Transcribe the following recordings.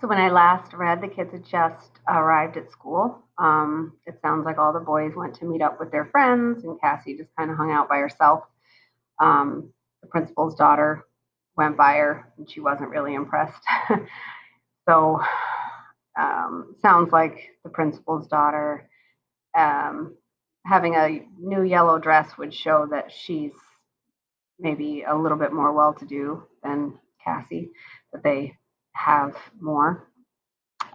So when I last read, the kids had just arrived at school. It sounds like all the boys went to meet up with their friends, and Cassie just kind of hung out by herself. The principal's daughter went by her, and she wasn't really impressed. So sounds like the principal's daughter um, having a new yellow dress would show that she's maybe a little bit more well-to-do than Cassie, that they have more.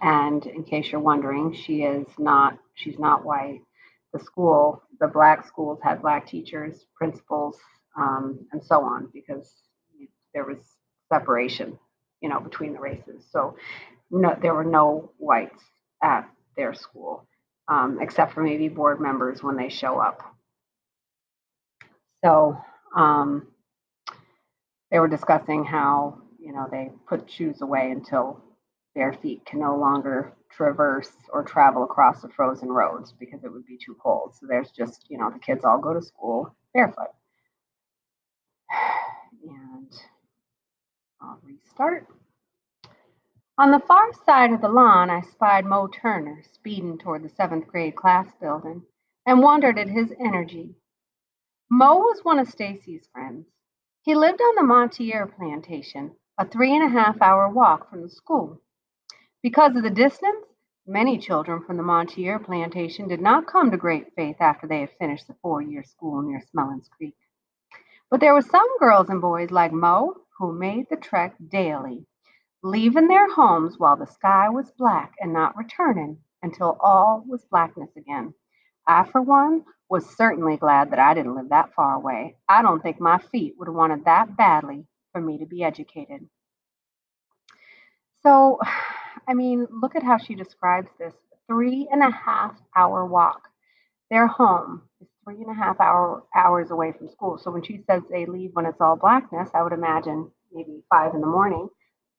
And in case you're wondering, she's not white. The black schools had black teachers, principals, and so on, because there was separation, between the races. So no, there were no whites at their school, except for maybe board members when they show up. So they were discussing how, they put shoes away until bare feet can no longer traverse or travel across the frozen roads because it would be too cold. So there's just, the kids all go to school barefoot. And I'll restart. On the far side of the lawn, I spied Mo Turner speeding toward the seventh grade class building and wondered at his energy. Mo was one of Stacy's friends. He lived on the Montier plantation, a 3.5 hour walk from the school. Because of the distance, many children from the Montier plantation did not come to Great Faith after they had finished the 4-year school near Smellens Creek. But there were some girls and boys like Mo who made the trek daily, leaving their homes while the sky was black and not returning until all was blackness again. I, for one, was certainly glad that I didn't live that far away. I don't think my feet would have wanted that badly for me to be educated. So, I mean, look at how she describes this 3.5 hour walk. Their home is 3.5 hours away from school. So when she says they leave when it's all blackness, I would imagine maybe 5 in the morning,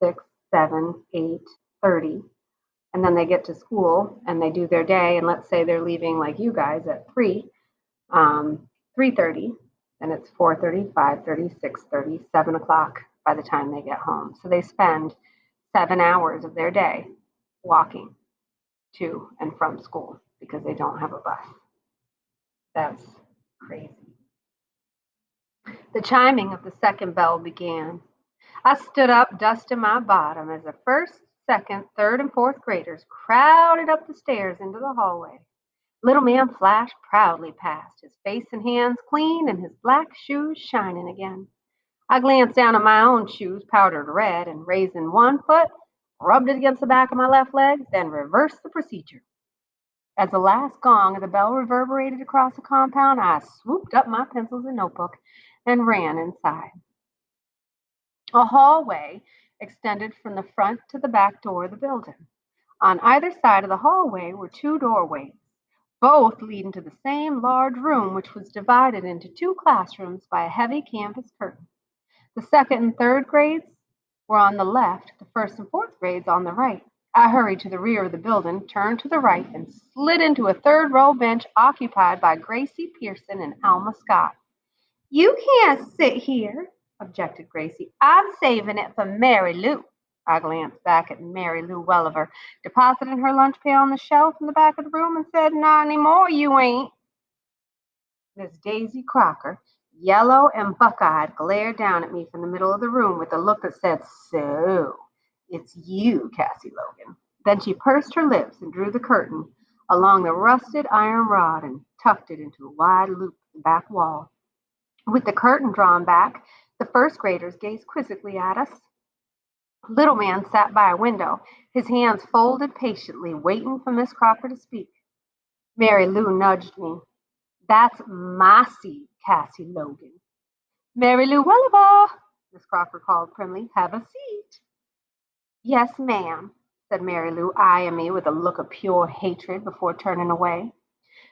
6, 7, 8:30, and then they get to school and they do their day. And let's say they're leaving like you guys at 3:30, and it's 4:30, 5:30, 6:30, 7 o'clock by the time they get home. So they spend 7 hours of their day walking to and from school because they don't have a bus. That's crazy. The chiming of the second bell began. I stood up, dusting my bottom, as the first, second, third, and fourth graders crowded up the stairs into the hallway. Little man flashed proudly past, his face and hands clean and his black shoes shining again. I glanced down at my own shoes, powdered red, and raising one foot, rubbed it against the back of my left leg, then reversed the procedure. As the last gong of the bell reverberated across the compound, I swooped up my pencils and notebook and ran inside. A hallway extended from the front to the back door of the building. On either side of the hallway were two doorways, both leading to the same large room, which was divided into two classrooms by a heavy canvas curtain. The second and third grades were on the left, the first and fourth grades on the right. I hurried to the rear of the building, turned to the right, and slid into a third row bench occupied by Gracie Pearson and Alma Scott. You can't sit here, objected Gracie. I'm saving it for Mary Lou. I glanced back at Mary Lou Welliver, depositing her lunch pail on the shelf in the back of the room, and said, Not anymore, you ain't. Miss Daisy Crocker, yellow and buck-eyed, glared down at me from the middle of the room with a look that said, So, it's you, Cassie Logan. Then she pursed her lips and drew the curtain along the rusted iron rod and tucked it into a wide loop in the back wall. With the curtain drawn back, the first graders gazed quizzically at us. Little man sat by a window, his hands folded patiently, waiting for Miss Crocker to speak. Mary Lou nudged me. That's my seat, Cassie Logan. Mary Lou Welliver, Miss Crocker called primly. Have a seat. Yes, ma'am, said Mary Lou, eyeing me with a look of pure hatred before turning away.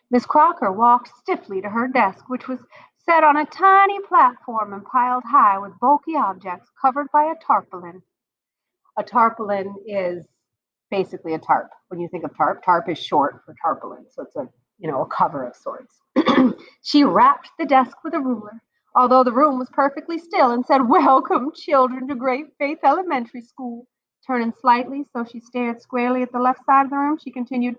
Miss Crocker walked stiffly to her desk, which was set on a tiny platform and piled high with bulky objects covered by a tarpaulin. A tarpaulin is basically a tarp. When you think of tarp is short for tarpaulin, so it's a cover of sorts. She rapped the desk with a ruler, although the room was perfectly still, and said, "Welcome, children, to Great Faith Elementary School." Turning slightly so she stared squarely at the left side of the room, she continued,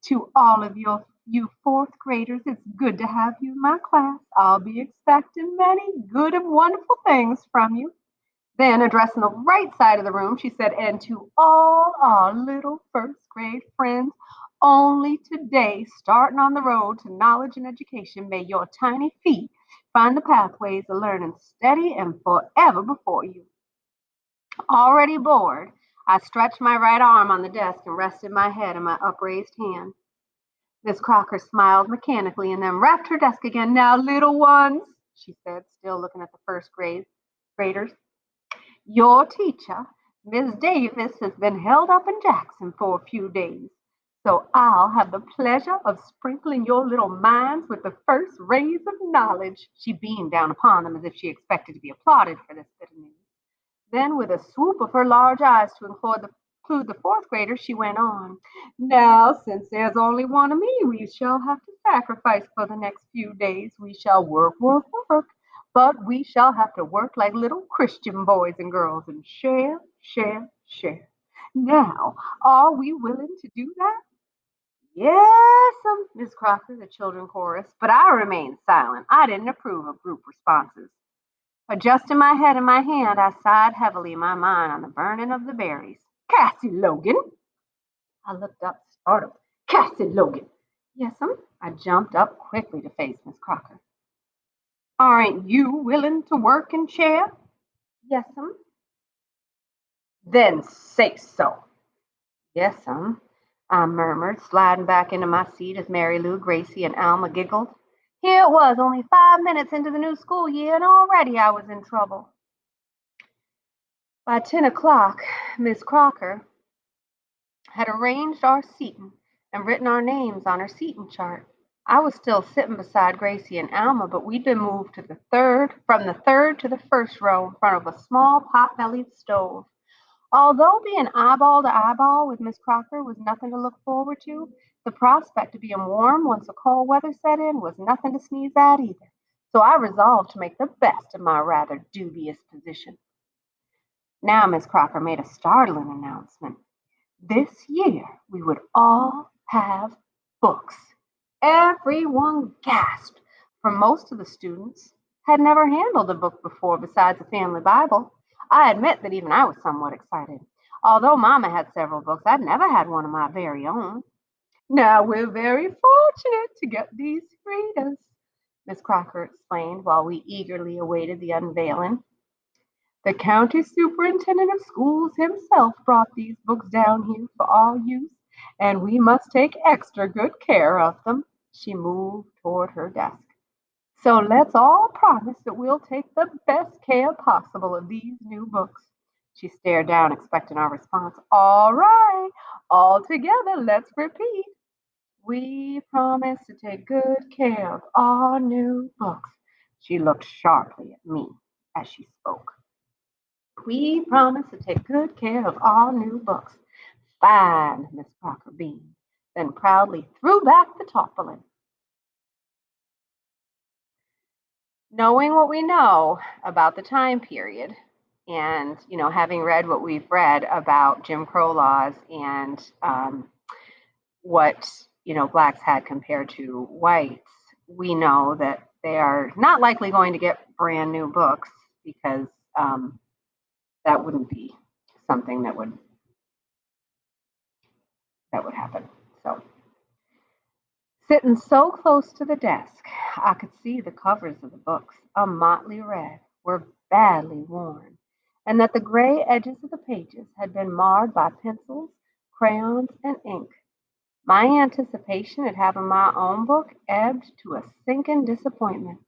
"To all of you fourth graders, it's good to have you in my class. I'll be expecting many good and wonderful things from you." Then, addressing the right side of the room, she said, "And to all our little first grade friends, only today, starting on the road to knowledge and education, may your tiny feet find the pathways of learning steady and forever before you." Already bored, I stretched my right arm on the desk and rested my head in my upraised hand. Miss Crocker smiled mechanically and then rapped her desk again. "Now, little ones," she said, still looking at the graders, "your teacher, Miss Davis, has been held up in Jackson for a few days. So I'll have the pleasure of sprinkling your little minds with the first rays of knowledge." She beamed down upon them as if she expected to be applauded for this bit of news. Then, with a swoop of her large eyes to include the fourth graders, she went on. "Now, since there's only one of me, we shall have to sacrifice for the next few days. We shall work, work, work, but we shall have to work like little Christian boys and girls and share, share, share. Now, are we willing to do that?" "Yes, Miss Crocker," the children chorused, but I remained silent. I didn't approve of group responses. Adjusting my head in my hand, I sighed heavily, my mind on the burning of the berries. "Cassie Logan!" I looked up, startled. "Cassie Logan!" "Yes'm." I jumped up quickly to face Miss Crocker. "Aren't you willing to work and share?" "Yes'm." "Then say so." "Yes'm," I murmured, sliding back into my seat as Mary Lou, Gracie, and Alma giggled. Here it was, only 5 minutes into the new school year, and already I was in trouble. By 10 o'clock, Miss Crocker had arranged our seating and written our names on her seating chart. I was still sitting beside Gracie and Alma, but we'd been moved from the third to the first row in front of a small pot-bellied stove. Although being eyeball to eyeball with Miss Crocker was nothing to look forward to, the prospect of being warm once the cold weather set in was nothing to sneeze at either. So I resolved to make the best of my rather dubious position. Now Miss Crocker made a startling announcement. This year we would all have books. Everyone gasped, for most of the students had never handled a book before besides a family Bible. I admit that even I was somewhat excited. Although Mama had several books, I'd never had one of my very own. "Now we're very fortunate to get these readers," Miss Crocker explained while we eagerly awaited the unveiling. "The county superintendent of schools himself brought these books down here for our use, and we must take extra good care of them." She moved toward her desk. "So let's all promise that we'll take the best care possible of these new books." She stared down, expecting our response. "All right, all together, let's repeat. We promise to take good care of our new books." She looked sharply at me as she spoke. "We promise to take good care of our new books." "Fine," Miss Parker beamed, then proudly threw back the tarpaulin. Knowing what we know about the time period, and having read what we've read about Jim Crow laws and what blacks had compared to whites, we know that they are not likely going to get brand new books because that wouldn't be something that would happen. So, sitting so close to the desk, I could see the covers of the books, a motley red, were badly worn, and that the gray edges of the pages had been marred by pencils, crayons, and ink. My anticipation at having my own book ebbed to a sinking disappointment.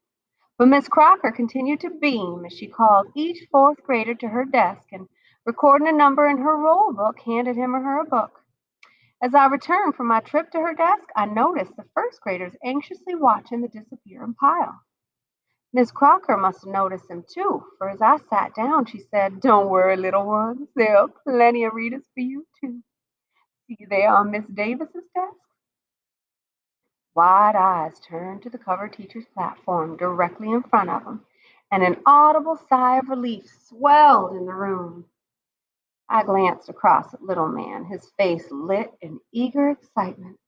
But Miss Crocker continued to beam as she called each fourth grader to her desk and, recording a number in her roll book, handed him or her a book. As I returned from my trip to her desk, I noticed the first graders anxiously watching the disappearing pile. Miss Crocker must have noticed them too, for as I sat down, she said, "Don't worry, little ones. There are plenty of readers for you too. See there on Miss Davis's desk." Wide eyes turned to the cover teacher's platform directly in front of them, and an audible sigh of relief swelled in the room. I glanced across at Little Man, his face lit in eager excitement.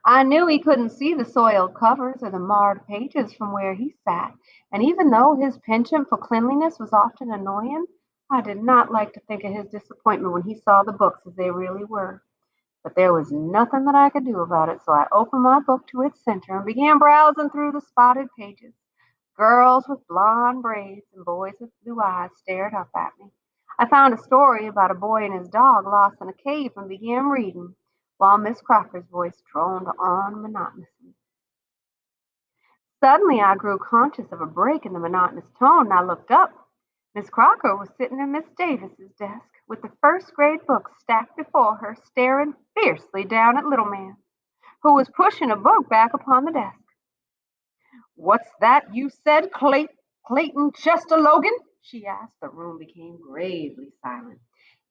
I knew he couldn't see the soiled covers or the marred pages from where he sat, and even though his penchant for cleanliness was often annoying, I did not like to think of his disappointment when he saw the books as they really were. But there was nothing that I could do about it, so I opened my book to its center and began browsing through the spotted pages. Girls with blonde braids and boys with blue eyes stared up at me. I found a story about a boy and his dog lost in a cave and began reading, while Miss Crocker's voice droned on monotonously. Suddenly I grew conscious of a break in the monotonous tone, and I looked up. Miss Crocker was sitting at Miss Davis's desk, with the first grade books stacked before her, staring fiercely down at Little Man, who was pushing a book back upon the desk. "What's that you said, Clayton Chester Logan?" she asked. The room became gravely silent.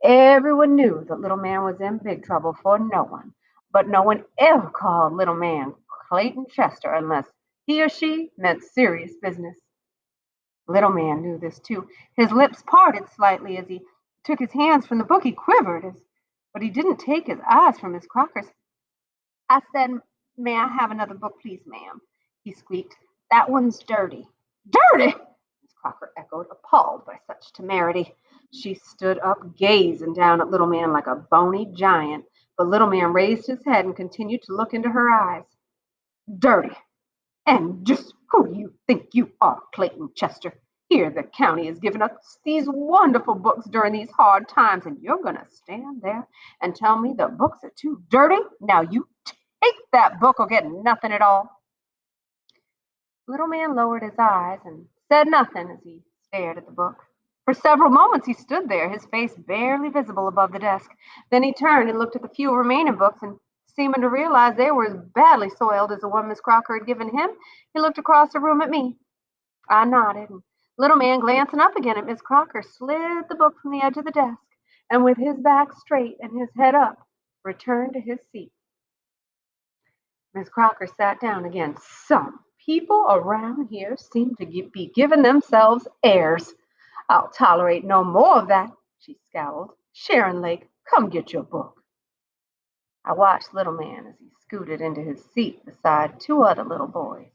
Everyone knew that Little Man was in big trouble for no one, but no one ever called Little Man Clayton Chester unless he or she meant serious business. Little Man knew this too. His lips parted slightly as he took his hands from the book. He quivered, but he didn't take his eyes from Miss Crocker's. "I said, may I have another book, please, ma'am?" he squeaked. "That one's dirty." "Dirty!" Miss Crocker echoed, appalled by such temerity. She stood up, gazing down at Little Man like a bony giant, but Little Man raised his head and continued to look into her eyes. "Dirty! And just who do you think you are, Clayton Chester? Here the county has given us these wonderful books during these hard times, and you're going to stand there and tell me the books are too dirty? Now you take that book or get nothing at all." Little Man lowered his eyes and said nothing as he stared at the book. For several moments he stood there, his face barely visible above the desk. Then he turned and looked at the few remaining books, and seeming to realize they were as badly soiled as the one Miss Crocker had given him, he looked across the room at me. I nodded, and Little Man, glancing up again at Miss Crocker, slid the book from the edge of the desk, and with his back straight and his head up, returned to his seat. Miss Crocker sat down again. "Some people around here seem to be giving themselves airs. I'll tolerate no more of that," she scowled. "Sharon Lake, come get your book." I watched Little Man as he scooted into his seat beside two other little boys.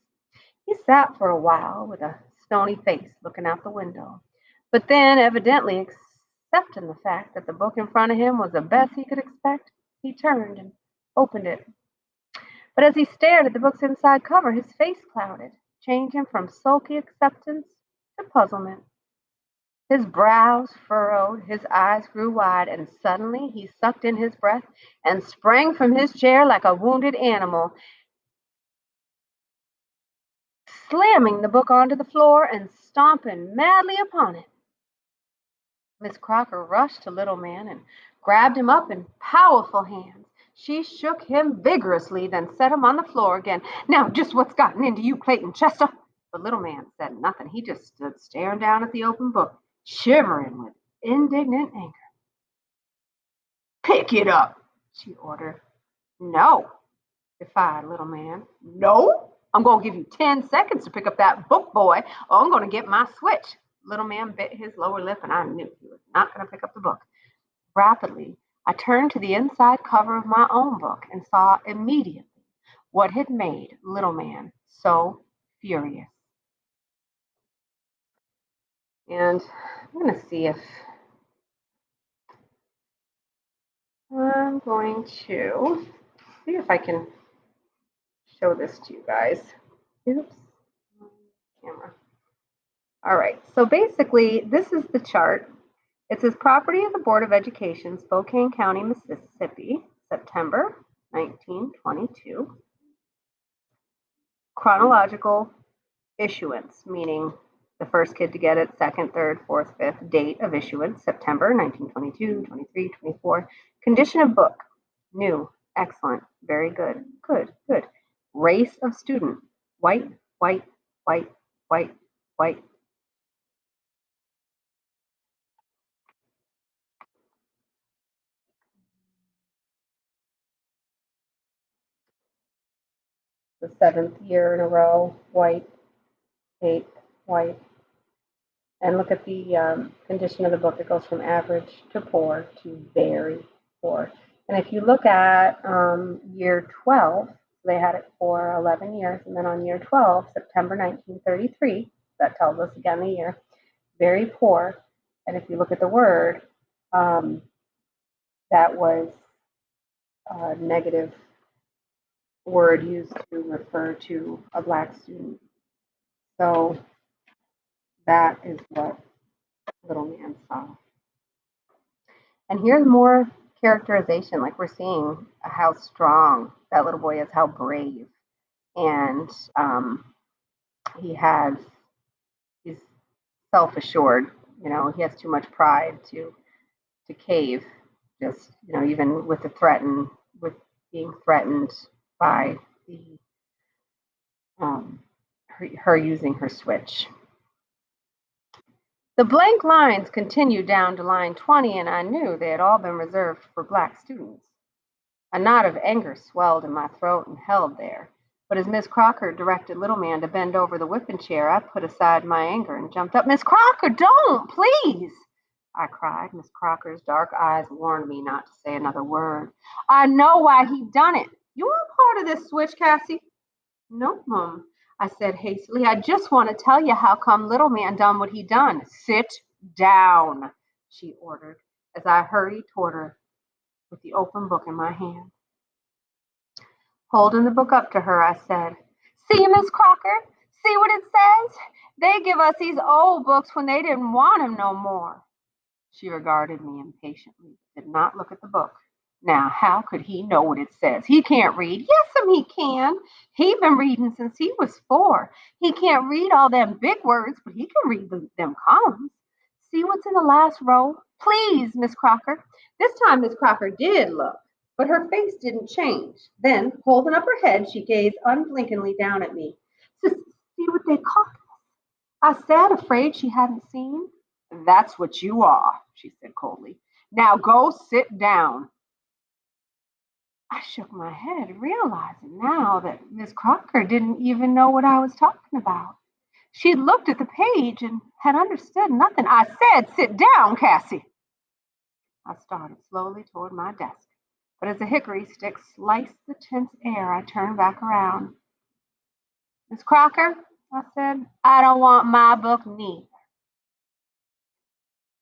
He sat for a while with a stony face looking out the window, but then, evidently accepting the fact that the book in front of him was the best he could expect, he turned and opened it. But as he stared at the book's inside cover, his face clouded, changing from sulky acceptance to puzzlement. His brows furrowed, his eyes grew wide, and suddenly he sucked in his breath and sprang from his chair like a wounded animal, slamming the book onto the floor and stomping madly upon it. Miss Crocker rushed to Little Man and grabbed him up in powerful hands. She shook him vigorously, then set him on the floor again. "Now, just what's gotten into you, Clayton Chester?" The Little Man said nothing. He just stood staring down at the open book, shivering with indignant anger. "Pick it up," she ordered. "No," defied Little Man. "No? I'm going to give you 10 seconds to pick up that book, boy, or I'm going to get my switch." Little Man bit his lower lip, and I knew he was not going to pick up the book. Rapidly, I turned to the inside cover of my own book and saw immediately what had made Little Man so furious. And I'm going to see if I can show this to you guys. Oops, camera. All right, so basically, this is the chart. It says property of the Board of Education, Spokane County, Mississippi, September 1922. Chronological issuance, meaning the first kid to get it, second, third, fourth, fifth. Date of issuance, September 1922, 23, 24. Condition of book, new, excellent, very good, good, good. Race of student, white, white, white, white, white. The seventh year in a row, white, eighth, white. And look at the condition of the book. It goes from average to poor to very poor. And if you look at year 12, they had it for 11 years. And then on year 12, September 1933, that tells us again the year, very poor. And if you look at the word, that was a negative word used to refer to a black student. So that is what little man saw. And here's more characterization, like we're seeing how strong that little boy is, how brave. And he has, he's self-assured, he has too much pride to cave, just, even with with being threatened by the her using her switch. The blank lines continued down to line 20, and I knew they had all been reserved for black students. A knot of anger swelled in my throat and held there. But as Miss Crocker directed little man to bend over the whipping chair, I put aside my anger and jumped up. "Miss Crocker, don't, please!" I cried. Miss Crocker's dark eyes warned me not to say another word. "I know why he done it. You are part of this switch, Cassie." "No, Mum," I said hastily. "I just want to tell you how come little man done what he done." "Sit down," she ordered, as I hurried toward her with the open book in my hand. Holding the book up to her, I said, "See, Miss Crocker, see what it says? They give us these old books when they didn't want 'em no more." She regarded me impatiently, but did not look at the book. "Now, how could he know what it says? He can't read." "Yes'm, he can. He been reading since he was 4. He can't read all them big words, but he can read them columns. See what's in the last row? Please, Miss Crocker." This time Miss Crocker did look, but her face didn't change. Then, holding up her head, she gazed unblinkingly down at me. "See what they caught us?" I said, afraid she hadn't seen. "That's what you are," she said coldly. "Now go sit down." I shook my head, realizing now that Miss Crocker didn't even know what I was talking about. She'd looked at the page and had understood nothing. "I said, sit down, Cassie." I started slowly toward my desk, but as a hickory stick sliced the tense air, I turned back around. "Miss Crocker," I said, "I don't want my book neither."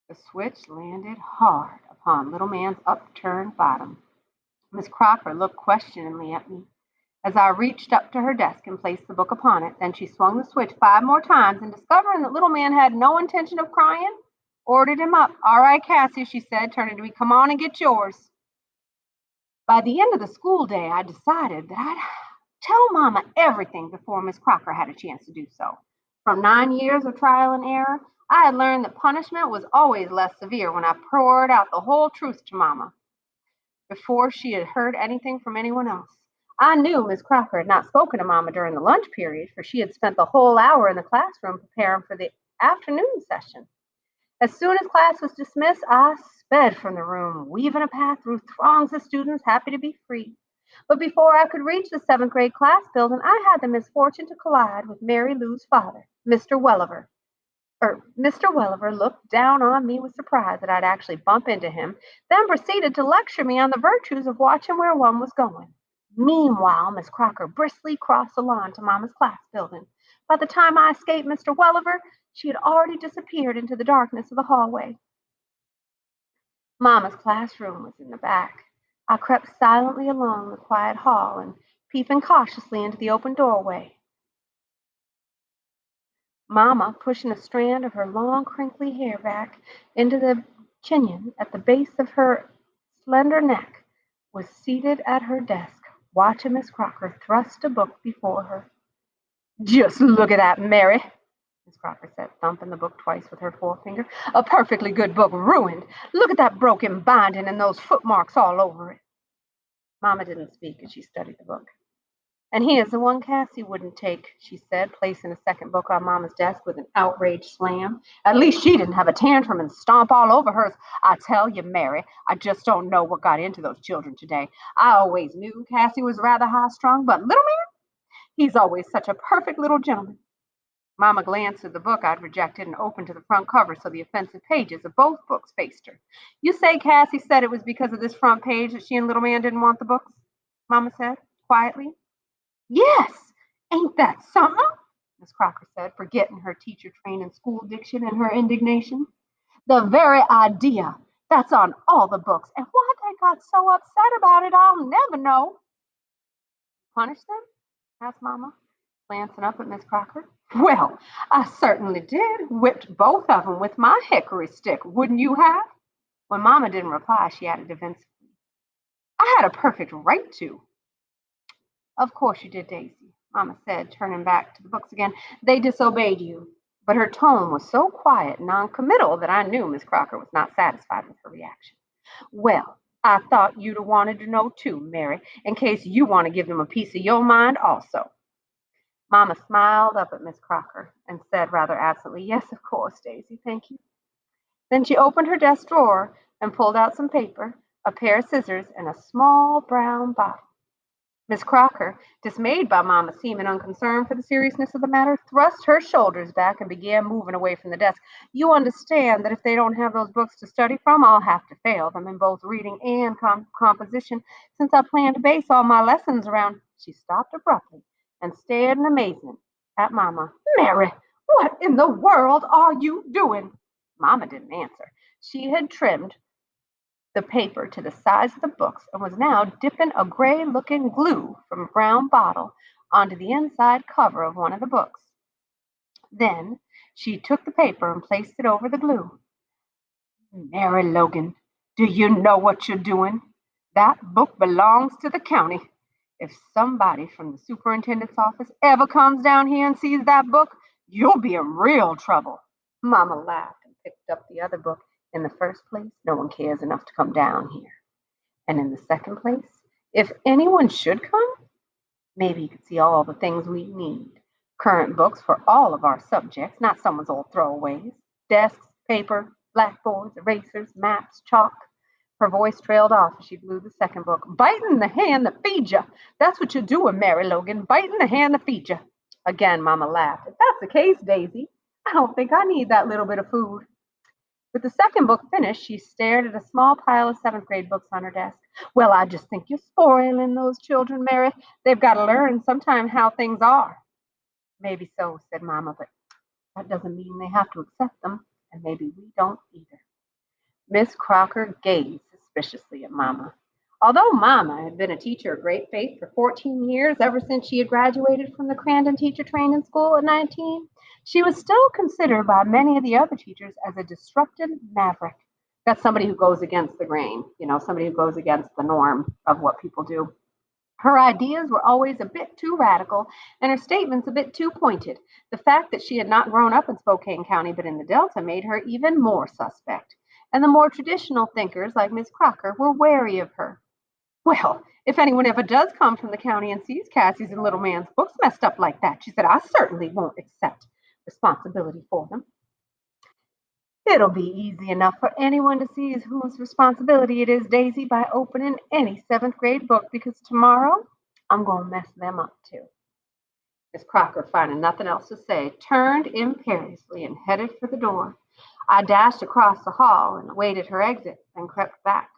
The switch landed hard upon little man's upturned bottom. Miss Crocker looked questioningly at me as I reached up to her desk and placed the book upon it. Then she swung the switch 5 more times, and discovering that little man had no intention of crying, ordered him up. "All right, Cassie," she said, turning to me, "come on and get yours." By the end of the school day, I decided that I'd tell Mama everything before Miss Crocker had a chance to do so. From 9 years of trial and error, I had learned that punishment was always less severe when I poured out the whole truth to Mama before she had heard anything from anyone else. I knew Miss Crocker had not spoken to Mama during the lunch period, for she had spent the whole hour in the classroom preparing for the afternoon session. As soon as class was dismissed, I sped from the room, weaving a path through throngs of students happy to be free. But before I could reach the 7th grade class building, I had the misfortune to collide with Mary Lou's father, Mr. Welliver. Mr. Welliver looked down on me with surprise that I'd actually bump into him, then proceeded to lecture me on the virtues of watching where one was going. Meanwhile, Miss Crocker briskly crossed the lawn to Mama's class building. By the time I escaped Mr. Welliver, she had already disappeared into the darkness of the hallway. Mama's classroom was in the back. I crept silently along the quiet hall and peeping cautiously into the open doorway. Mama, pushing a strand of her long, crinkly hair back into the chinion at the base of her slender neck, was seated at her desk, watching Miss Crocker thrust a book before her. "Just look at that, Mary," Miss Crocker said, thumping the book twice with her forefinger. "A perfectly good book ruined. Look at that broken binding and those footmarks all over it." Mama didn't speak as she studied the book. "And here's the one Cassie wouldn't take," she said, placing a second book on Mama's desk with an outraged slam. "At least she didn't have a tantrum and stomp all over hers. I tell you, Mary, I just don't know what got into those children today. I always knew Cassie was rather high-strung, but little man, he's always such a perfect little gentleman." Mama glanced at the book I'd rejected and opened to the front cover so the offensive pages of both books faced her. You say Cassie said it was because of this front page that she and little man didn't want the books? Mama said, quietly. Yes, ain't that something? Miss Crocker said, forgetting her teacher training school diction in her indignation. The very idea. That's on all the books. And why they got so upset about it, I'll never know. Punish them? Asked Mama, glancing up at Miss Crocker. Well, I certainly did. Whipped both of them with my hickory stick. Wouldn't you have? When Mama didn't reply, she added defensively, I had a perfect right to. Of course you did, Daisy, Mama said, turning back to the books again. They disobeyed you. But her tone was so quiet and noncommittal that I knew Miss Crocker was not satisfied with her reaction. Well, I thought you'd have wanted to know too, Mary, in case you want to give them a piece of your mind also. Mama smiled up at Miss Crocker and said rather absently, Yes, of course, Daisy, thank you. Then she opened her desk drawer and pulled out some paper, a pair of scissors, and a small brown bottle. Miss Crocker, dismayed by Mama's seeming unconcern for the seriousness of the matter, thrust her shoulders back and began moving away from the desk. You understand that if they don't have those books to study from, I'll have to fail them in both reading and composition, since I plan to base all my lessons around. She stopped abruptly and stared in amazement at Mama. Mary, what in the world are you doing? Mama didn't answer. She had trimmed the paper to the size of the books and was now dipping a gray looking glue from a brown bottle onto the inside cover of one of the books. Then she took the paper and placed it over the glue. Mary Logan, do you know what you're doing? That book belongs to the county. If somebody from the superintendent's office ever comes down here and sees that book, you'll be in real trouble. Mama laughed and picked up the other book. In the first place, no one cares enough to come down here. And in the second place, if anyone should come, maybe you could see all the things we need. Current books for all of our subjects, not someone's old throwaways. Desks, paper, blackboards, erasers, maps, chalk. Her voice trailed off as she blew the second book. Biting the hand that feeds you. That's what you're doing, Mary Logan. Biting the hand that feeds you. Again, Mama laughed. If that's the case, Daisy, I don't think I need that little bit of food. With the second book finished, she stared at a small pile of seventh grade books on her desk. Well, I just think you're spoiling those children, Mary. They've got to learn sometime how things are. Maybe so, said Mama, but that doesn't mean they have to accept them, and maybe we don't either. Miss Crocker gazed suspiciously at Mama. Although Mama had been a teacher of great faith for 14 years, ever since she had graduated from the Crandon Teacher Training School at 19, she was still considered by many of the other teachers as a disruptive maverick. That's somebody who goes against the grain, somebody who goes against the norm of what people do. Her ideas were always a bit too radical and her statements a bit too pointed. The fact that she had not grown up in Spokane County but in the Delta made her even more suspect. And the more traditional thinkers, like Miss Crocker, were wary of her. Well, if anyone ever does come from the county and sees Cassie's and little man's books messed up like that, she said, I certainly won't accept responsibility for them. It'll be easy enough for anyone to see whose responsibility it is, Daisy, by opening any seventh grade book, because tomorrow I'm going to mess them up too. Miss Crocker, finding nothing else to say, turned imperiously and headed for the door. I dashed across the hall and awaited her exit, then crept back.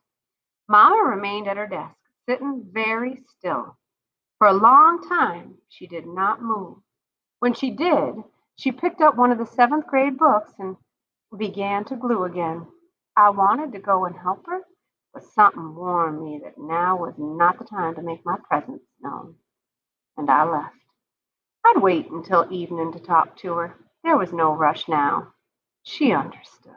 Mama remained at her desk, sitting very still. For a long time, she did not move. When she did, she picked up one of the seventh grade books and began to glue again. I wanted to go and help her, but something warned me that now was not the time to make my presence known, and I left. I'd wait until evening to talk to her. There was no rush now. She understood.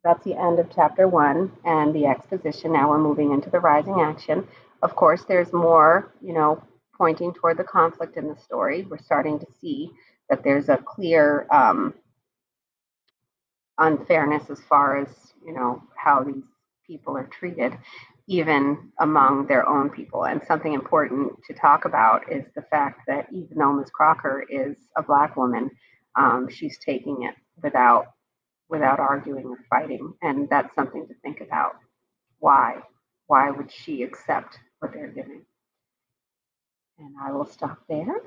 That's the end of chapter 1 and the exposition. Now we're moving into the rising action. Of course, there's more, pointing toward the conflict in the story. We're starting to see that there's a clear unfairness as far as, how these people are treated, even among their own people. And something important to talk about is the fact that even though Ms. Crocker is a Black woman, she's taking it without arguing or fighting. And that's something to think about. Why? Why would she accept what they're giving? And I will stop there.